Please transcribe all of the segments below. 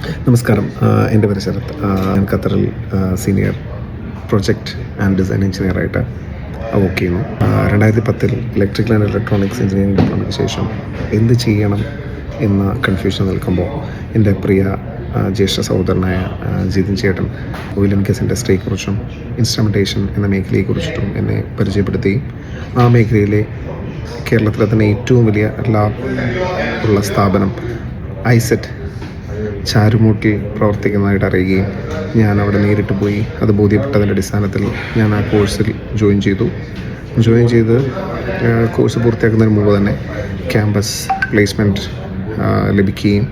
നമസ്കാരം. എൻ്റെ പേര് ശരത്. ഞാൻ ഖത്തറിൽ സീനിയർ പ്രൊജക്റ്റ് ആൻഡ് ഡിസൈൻ എഞ്ചിനീയറായിട്ട് വർക്ക് ചെയ്യുന്നു. 2010 ഇലക്ട്രിക്കൽ ആൻഡ് ഇലക്ട്രോണിക്സ് എഞ്ചിനീയറിംഗ് ഡിപ്ലോമയ്ക്ക് ശേഷം എന്ത് ചെയ്യണം എന്ന കൺഫ്യൂഷൻ നിൽക്കുമ്പോൾ എൻ്റെ പ്രിയ ജ്യേഷ്ഠ സഹോദരനായ ജിതിൻ ചേട്ടൻ ഓയിൽ ആൻഡ് ഗ്യാസ് ഇൻഡസ്ട്രിയെക്കുറിച്ചും ഇൻസ്ട്രുമെൻറ്റേഷൻ എന്ന മേഖലയെക്കുറിച്ചിട്ടും എന്നെ പരിചയപ്പെടുത്തുകയും ആ മേഖലയിലെ കേരളത്തിലെ തന്നെ ഏറ്റവും വലിയ ലാബ് ഉള്ള സ്ഥാപനം ഐസെറ്റ് ചാരുമൂട്ടിൽ പ്രവർത്തിക്കുന്നതായിട്ട് അറിയുകയും ഞാൻ അവിടെ നേരിട്ട് പോയി അത് ബോധ്യപ്പെട്ടതിൻ്റെ അടിസ്ഥാനത്തിൽ ഞാൻ ആ കോഴ്സിൽ ജോയിൻ ചെയ്ത് കോഴ്സ് പൂർത്തിയാക്കുന്നതിന് മുമ്പ് തന്നെ ക്യാമ്പസ് പ്ലേസ്മെൻറ്റ് ലഭിക്കുകയും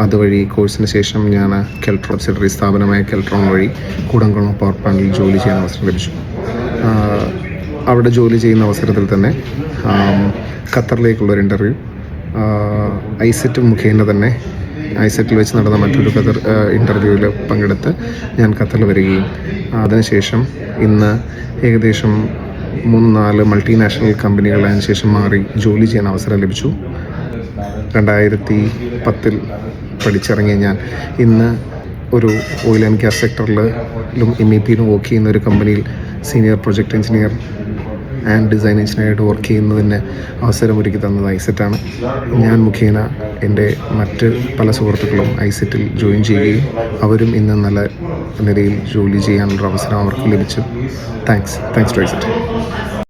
അതുവഴി കോഴ്സിന് ശേഷം ഞാൻ കെൽട്രോൺ സബ്സിഡറി സ്ഥാപനമായ കെൽട്രോൺ വഴി കൂടംകുളം പവർ പ്ലാന്റിൽ ജോലി ചെയ്യാൻ അവസരം ലഭിച്ചു. അവിടെ ജോലി ചെയ്യുന്ന അവസരത്തിൽ തന്നെ ഖത്തറിലേക്കുള്ളൊരു ഇൻ്റർവ്യൂ ഐസെറ്റ് മുഖേന തന്നെ ഐസെറ്റിൽ വെച്ച് നടന്ന മറ്റൊരു ഖത്തർ ഇൻ്റർവ്യൂവിൽ പങ്കെടുത്ത് ഞാൻ ഖത്തറിൽ വരികയും അതിനുശേഷം ഇന്ന് ഏകദേശം 3-4 മൾട്ടിനാഷണൽ കമ്പനികളിൽ അതിനുശേഷം മാറി ജോലി ചെയ്യാൻ അവസരം ലഭിച്ചു. 2010 പഠിച്ചിറങ്ങിയ ഞാൻ ഇന്ന് ഒരു ഓയിൽ ആൻഡ് ഗ്യാസ് സെക്ടറിലും MEPയിലും വർക്ക് ചെയ്യുന്ന ഒരു കമ്പനിയിൽ senior project engineer and design എഞ്ചിനീയറായിട്ട് വർക്ക് ചെയ്യുന്നതിന് അവസരമൊരുക്കി തന്നത് ഐസെറ്റാണ്. ഞാൻ മുഖേന എൻ്റെ മറ്റ് പല സുഹൃത്തുക്കളും ഐസെറ്റിൽ ജോയിൻ ചെയ്യുകയും അവരും ഇന്ന് നല്ല നിലയിൽ ജോലി ചെയ്യാനുള്ള അവസരം അവർക്ക് ലഭിച്ചു. Thanks to ഐസെറ്റ്.